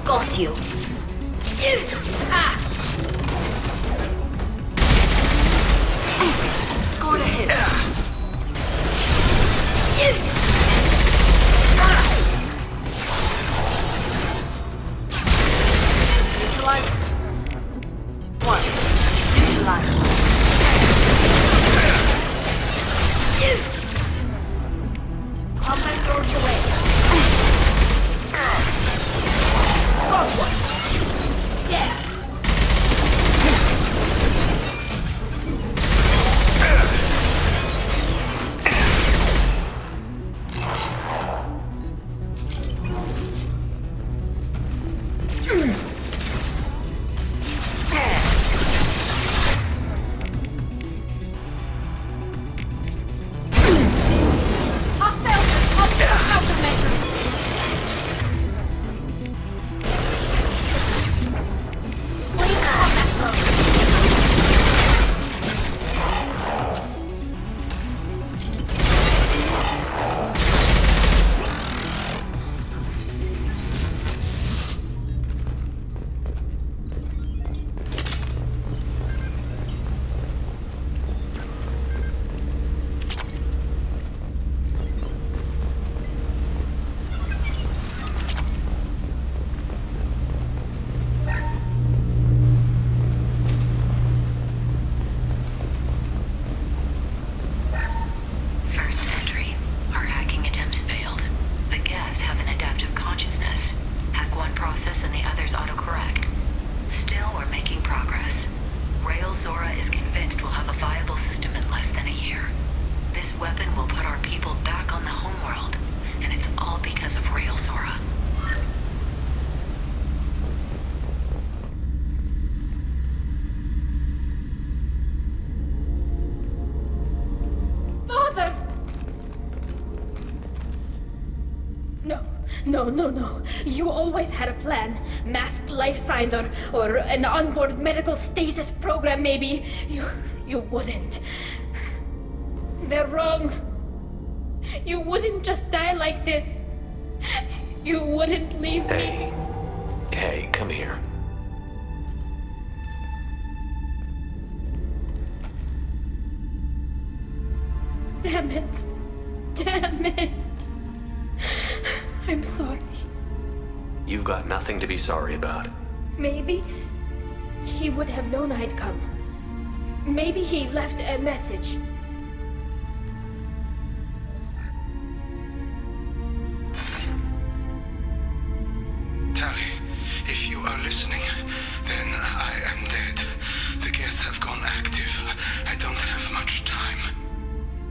Got you. Scored a hit. Neutralize. One. Neutralize. Combat doors away. Got one. Yeah. No. You always had a plan. Masked life signs or an onboard medical stasis program, maybe. You wouldn't. They're wrong. You wouldn't just die like this. You wouldn't leave me. Hey, come here. Damn it. I'm sorry. You've got nothing to be sorry about. Maybe he would have known I'd come. Maybe he left a message. Tali, if you are listening, then I am dead. The Geth have gone active. I don't have much time.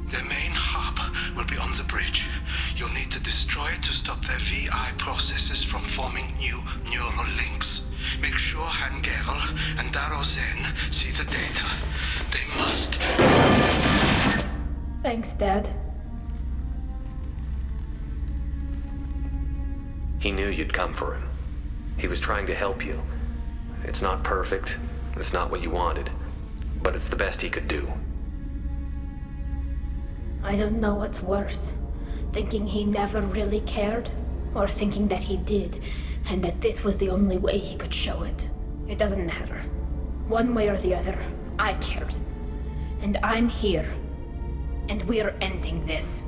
Their main hub will be on the bridge. You'll need to destroy it to stop their VI processes from forming new neural links. Make sure Han Gerel and Daro Zen see the data. They must. Thanks, Dad. He knew you'd come for him. He was trying to help you. It's not perfect. It's not what you wanted. But it's the best he could do. I don't know what's worse. Thinking he never really cared, or thinking that he did, and that this was the only way he could show it. It doesn't matter. One way or the other, I cared. And I'm here. And we're ending this.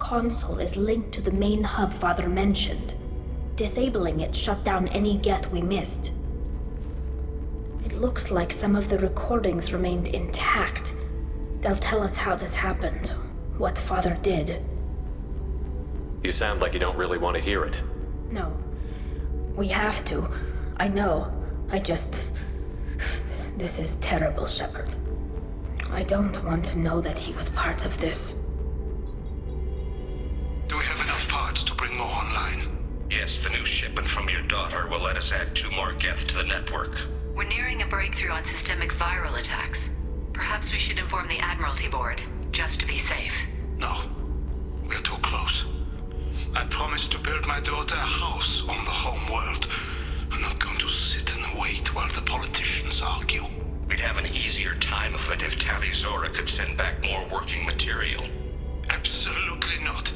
console is linked to the main hub Father mentioned. Disabling it shut down any Geth we missed. It looks like some of the recordings remained intact. They'll tell us how this happened, what Father did. You sound like you don't really want to hear it. No. We have to. I know. This is terrible, Shepard. I don't want to know that he was part of this. Do we have enough parts to bring more online? Yes, the new shipment from your daughter will let us add 2 more Geth to the network. We're nearing a breakthrough on systemic viral attacks. Perhaps we should inform the Admiralty Board, just to be safe. No. We're too close. I promised to build my daughter a house on the home world. I'm not going to sit and wait while the politicians argue. We'd have an easier time of it if Tali Zora could send back more working material. Absolutely not.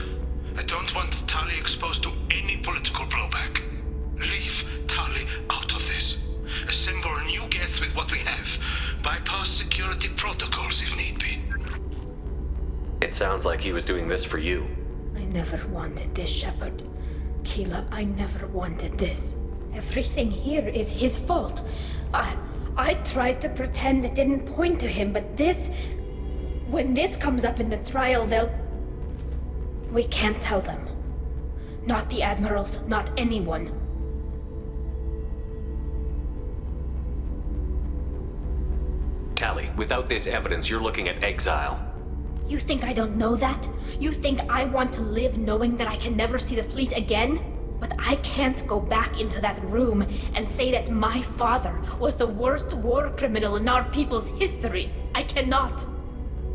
I don't want Tali exposed to any political blowback. Leave Tali out of this. Assemble new Geth with what we have. Bypass security protocols if need be. It sounds like he was doing this for you. I never wanted this, Shepard. Keela, I never wanted this. Everything here is his fault. I tried to pretend it didn't point to him, but this... When this comes up in the trial, they'll... We can't tell them. Not the Admirals, not anyone. Tali, without this evidence, you're looking at exile. You think I don't know that? You think I want to live knowing that I can never see the fleet again? But I can't go back into that room and say that my father was the worst war criminal in our people's history. I cannot.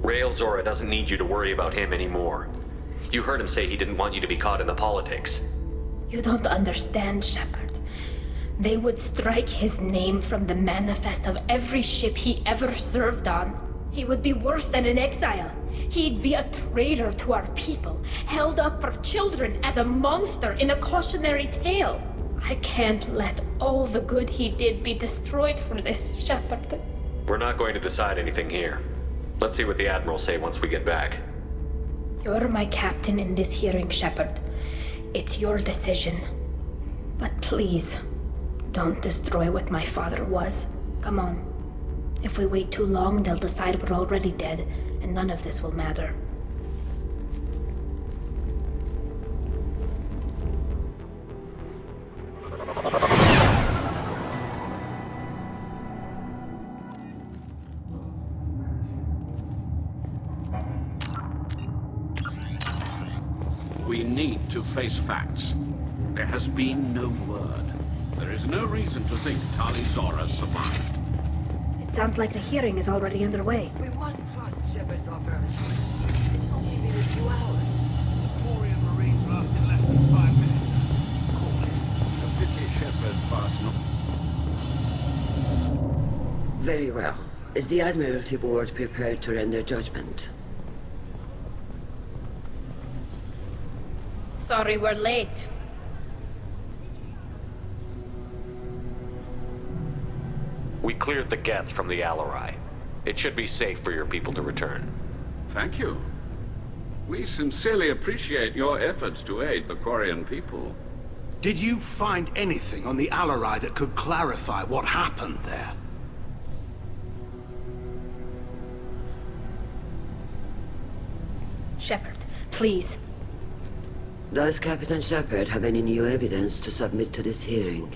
Rael Zora doesn't need you to worry about him anymore. You heard him say he didn't want you to be caught in the politics. You don't understand, Shepard. They would strike his name from the manifest of every ship he ever served on. He would be worse than an exile. He'd be a traitor to our people, held up for children as a monster in a cautionary tale. I can't let all the good he did be destroyed for this, Shepard. We're not going to decide anything here. Let's see what the Admirals say once we get back. You're my captain in this hearing, Shepard. It's your decision. But please, don't destroy what my father was. Come on. If we wait too long, they'll decide we're already dead, and none of this will matter. We need to face facts. There has been no word. There is no reason to think Tali Zora survived. It sounds like the hearing is already underway. We must trust Shepard's operation. It's only been a few hours. The Quarian Marines lasted less than 5 minutes. Call it. A pity Shepard passed not. Very well. Is the Admiralty Board prepared to render judgment? Sorry we're late. We cleared the Geth from the Alarai. It should be safe for your people to return. Thank you. We sincerely appreciate your efforts to aid the Quarian people. Did you find anything on the Alarai that could clarify what happened there? Shepard, please. Does Captain Shepard have any new evidence to submit to this hearing?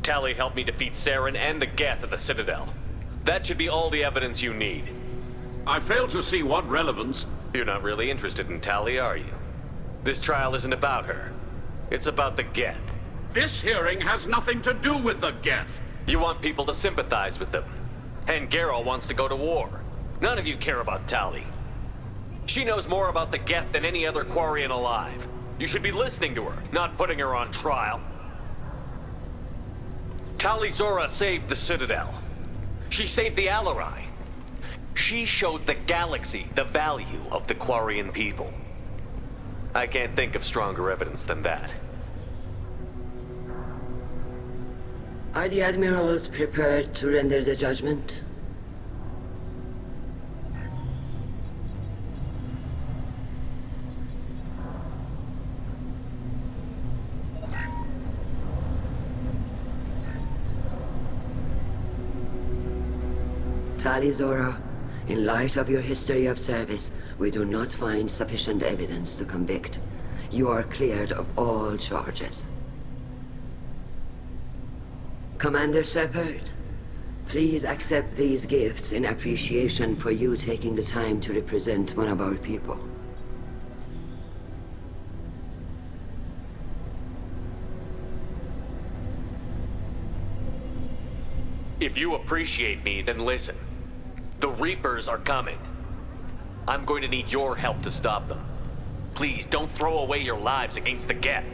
Tali helped me defeat Saren and the Geth at the Citadel. That should be all the evidence you need. I fail to see what relevance... You're not really interested in Tali, are you? This trial isn't about her. It's about the Geth. This hearing has nothing to do with the Geth. You want people to sympathize with them. And Garrel wants to go to war. None of you care about Tali. She knows more about the Geth than any other Quarian alive. You should be listening to her, not putting her on trial. Tali Zora saved the Citadel. She saved the Alarai. She showed the galaxy the value of the Quarian people. I can't think of stronger evidence than that. Are the Admirals prepared to render the judgment? Tali Zora, in light of your history of service, we do not find sufficient evidence to convict. You are cleared of all charges. Commander Shepard, please accept these gifts in appreciation for you taking the time to represent one of our people. If you appreciate me, then listen. The Reapers are coming. I'm going to need your help to stop them. Please, don't throw away your lives against the Geth.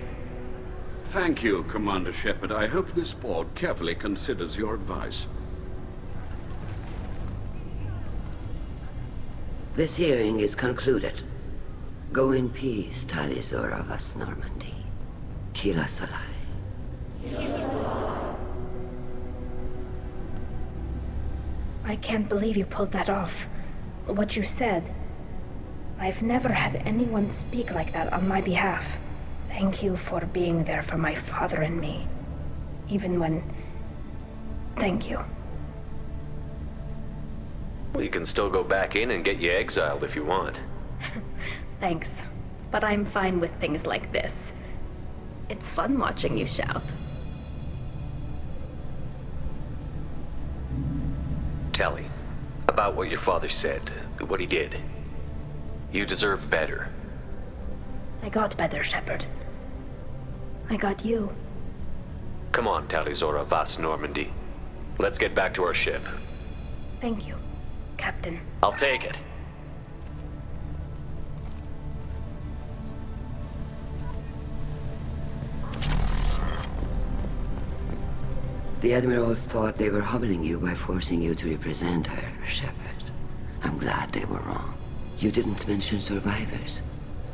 Thank you, Commander Shepard. I hope this board carefully considers your advice. This hearing is concluded. Go in peace, Tali Zora Vas Normandy. Kila Salai. I can't believe you pulled that off. What you said. I've never had anyone speak like that on my behalf. Thank you for being there for my father and me. Even when... Thank you. Well, you can still go back in and get you exiled if you want. Thanks. But I'm fine with things like this. It's fun watching you shout. Tali, about what your father said, what he did. You deserve better. I got better, Shepard. I got you. Come on, Tali Zora Vas Normandy. Let's get back to our ship. Thank you, Captain. I'll take it. The Admirals thought they were humbling you by forcing you to represent her, Shepard. I'm glad they were wrong. You didn't mention survivors.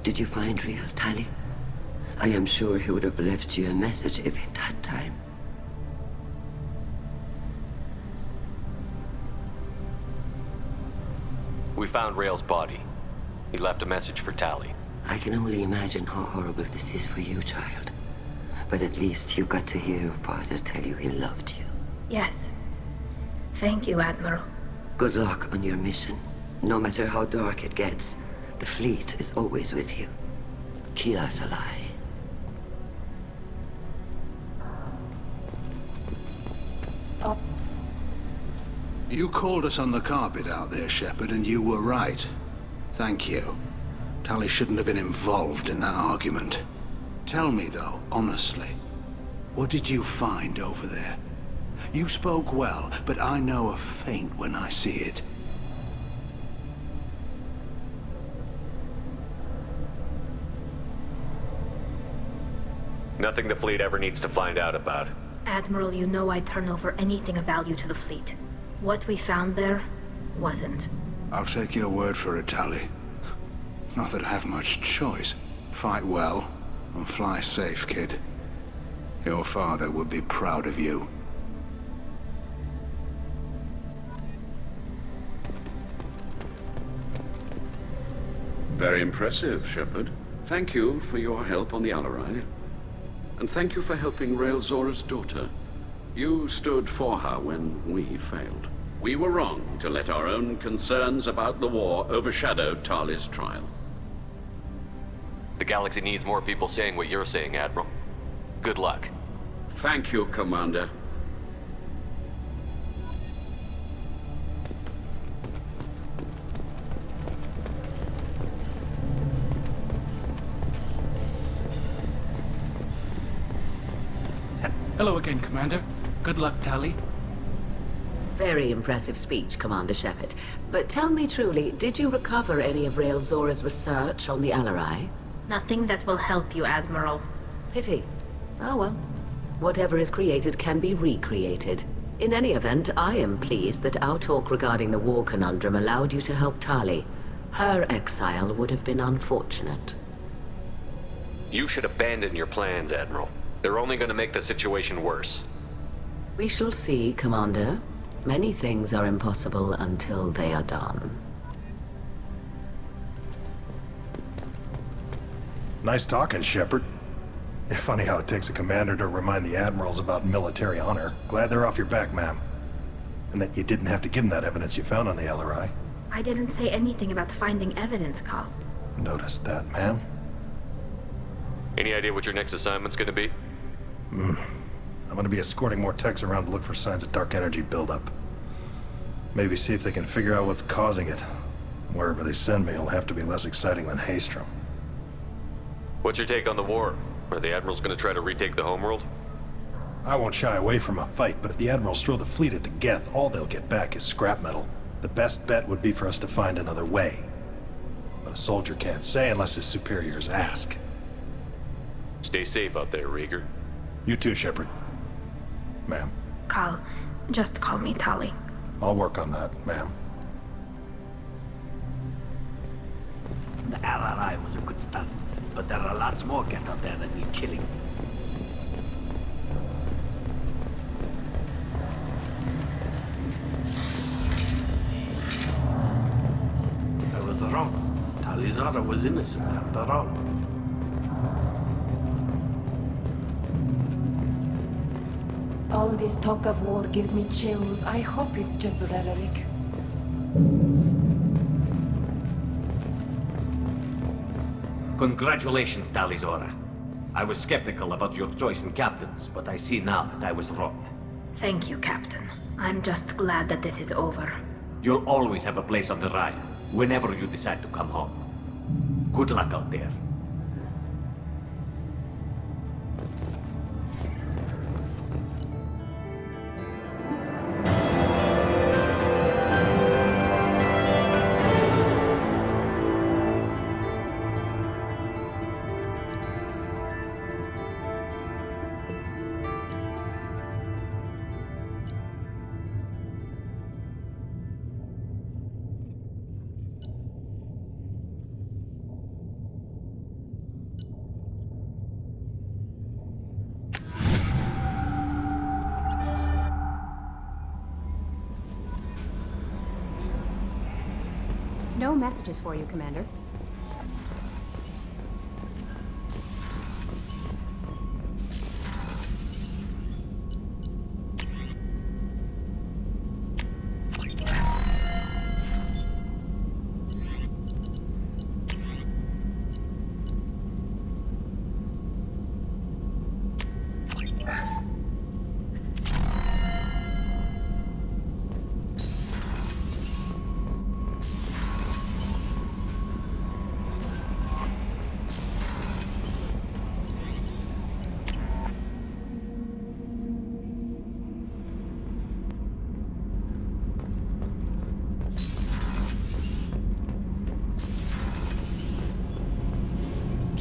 Did you find real Tali? I am sure he would have left you a message if he'd had time. We found Rael's body. He left a message for Tali. I can only imagine how horrible this is for you, child. But at least you got to hear your father tell you he loved you. Yes. Thank you, Admiral. Good luck on your mission. No matter how dark it gets, the fleet is always with you. Kila Salai. You called us on the carpet out there, Shepard, and you were right. Thank you. Tali shouldn't have been involved in that argument. Tell me, though, honestly, what did you find over there? You spoke well, but I know a feint when I see it. Nothing the fleet ever needs to find out about. Admiral, you know I'd turn over anything of value to the fleet. What we found there wasn't. I'll take your word for it, Tali. Not that I have much choice. Fight well, and fly safe, kid. Your father would be proud of you. Very impressive, Shepard. Thank you for your help on the Alarai. And thank you for helping Rael Zora's daughter. You stood for her when we failed. We were wrong to let our own concerns about the war overshadow Tali's trial. The galaxy needs more people saying what you're saying, Admiral. Good luck. Thank you, Commander. Hello again, Commander. Good luck, Tali. Very impressive speech, Commander Shepard. But tell me truly, did you recover any of Rael Zora's research on the Alarai? Nothing that will help you, Admiral. Pity. Oh well. Whatever is created can be recreated. In any event, I am pleased that our talk regarding the war conundrum allowed you to help Tali. Her exile would have been unfortunate. You should abandon your plans, Admiral. They're only going to make the situation worse. We shall see, Commander. Many things are impossible until they are done. Nice talking, Shepard. Funny how it takes a commander to remind the admirals about military honor. Glad they're off your back, ma'am. and that you didn't have to give him that evidence you found on the LRI. I didn't say anything about finding evidence, Carl. Noticed that, ma'am. Any idea what your next assignment's gonna be? I'm gonna be escorting more techs around to look for signs of dark energy buildup. Maybe see if they can figure out what's causing it. Wherever they send me, it'll have to be less exciting than Haestrom. What's your take on the war? Are the Admirals gonna try to retake the homeworld? I won't shy away from a fight, but if the Admirals throw the fleet at the Geth, all they'll get back is scrap metal. The best bet would be for us to find another way. But a soldier can't say unless his superiors ask. Stay safe out there, Rieger. You too, Shepard. Ma'am. Carl, just call me Tali. I'll work on that, ma'am. The LRI was a good start, but there are lots more Geth out there that need killing. I was wrong. Tali was innocent after all. All this talk of war gives me chills. I hope it's just rhetoric. Congratulations, Talizora. I was skeptical about your choice in captains, but I see now that I was wrong. Thank you, Captain. I'm just glad that this is over. You'll always have a place on the Raya, whenever you decide to come home. Good luck out there. No messages for you, Commander.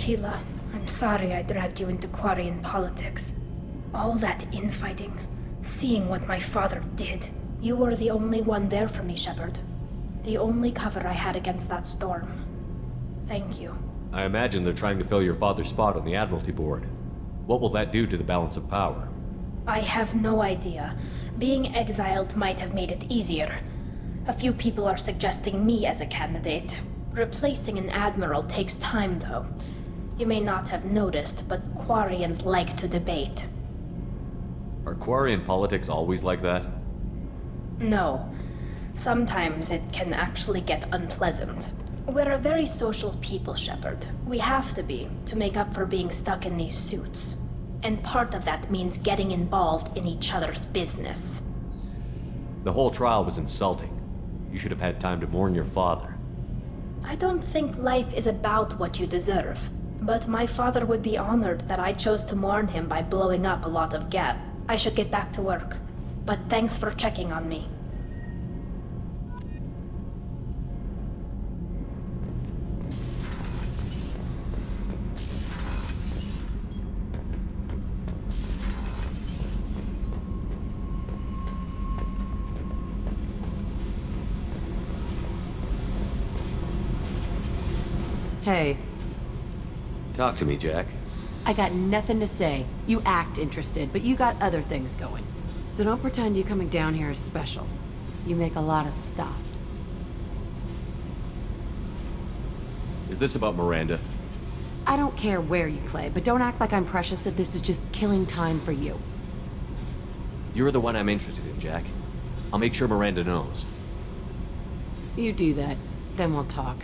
Keela, I'm sorry I dragged you into Quarian politics. All that infighting, seeing what my father did. You were the only one there for me, Shepard. The only cover I had against that storm. Thank you. I imagine they're trying to fill your father's spot on the Admiralty Board. What will that do to the balance of power? I have no idea. Being exiled might have made it easier. A few people are suggesting me as a candidate. Replacing an admiral takes time, though. You may not have noticed, but Quarians like to debate. Are Quarian politics always like that? No. Sometimes it can actually get unpleasant. We're a very social people, Shepard. We have to be, to make up for being stuck in these suits. And part of that means getting involved in each other's business. The whole trial was insulting. You should have had time to mourn your father. I don't think life is about what you deserve. But my father would be honored that I chose to mourn him by blowing up a lot of Geth. I should get back to work. But thanks for checking on me. Hey. Talk to me, Jack. I got nothing to say. You act interested, but you got other things going. So don't pretend you coming down here is special. You make a lot of stops. Is this about Miranda? I don't care where you play, but don't act like I'm precious if this is just killing time for you. You're the one I'm interested in, Jack. I'll make sure Miranda knows. You do that, then we'll talk.